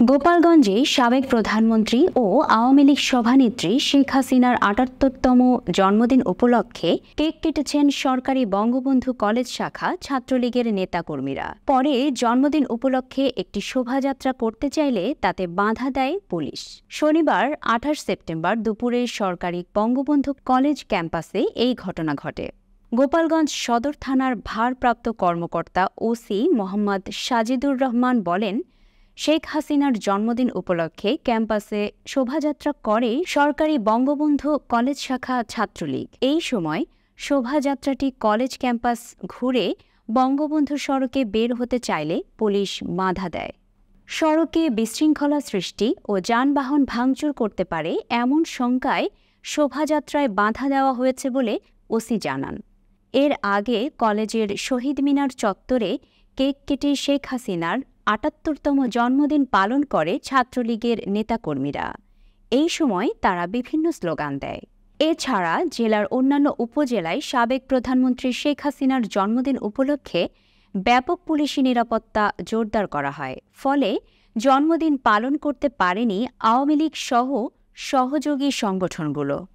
গোপালগঞ্জে সাবেক প্রধানমন্ত্রী ও আওয়ামী লীগ সভানেত্রী শেখ হাসিনার ৭৮তম জন্মদিন উপলক্ষে কেক কেটেছেন সরকারি বঙ্গবন্ধু কলেজ শাখা ছাত্রলীগের নেতাকর্মীরা। পরে জন্মদিন উপলক্ষে একটি শোভাযাত্রা করতে চাইলে তাতে বাধা দেয় পুলিশ। শনিবার ২৮ সেপ্টেম্বর দুপুরে সরকারি বঙ্গবন্ধু কলেজ ক্যাম্পাসে এই ঘটনা ঘটে। গোপালগঞ্জ সদর থানার ভারপ্রাপ্ত কর্মকর্তা ওসি মোহাম্মদ সাজিদুর রহমান বলেন, শেখ হাসিনার জন্মদিন উপলক্ষে ক্যাম্পাসে শোভাযাত্রা করে সরকারি বঙ্গবন্ধু কলেজ শাখা ছাত্রলীগ। এই সময় শোভাযাত্রাটি কলেজ ক্যাম্পাস ঘুরে বঙ্গবন্ধু সড়কে বের হতে চাইলে পুলিশ বাধা দেয়। সড়কে বিশৃঙ্খলা সৃষ্টি ও যানবাহন ভাঙচুর করতে পারে এমন শঙ্কায় শোভাযাত্রায় বাধা দেওয়া হয়েছে বলে ওসি জানান। এর আগে কলেজের শহীদ মিনার চত্বরে কেক কেটে শেখ হাসিনার ৭৮তম জন্মদিন পালন করে ছাত্রলীগের নেতাকর্মীরা। এই সময় তারা বিভিন্ন স্লোগান দেয়। এছাড়া জেলার অন্যান্য উপজেলায় সাবেক প্রধানমন্ত্রী শেখ হাসিনার জন্মদিন উপলক্ষে ব্যাপক পুলিশি নিরাপত্তা জোরদার করা হয়। ফলে জন্মদিন পালন করতে পারেনি আওয়ামী লীগ সহ সহযোগী সংগঠনগুলো।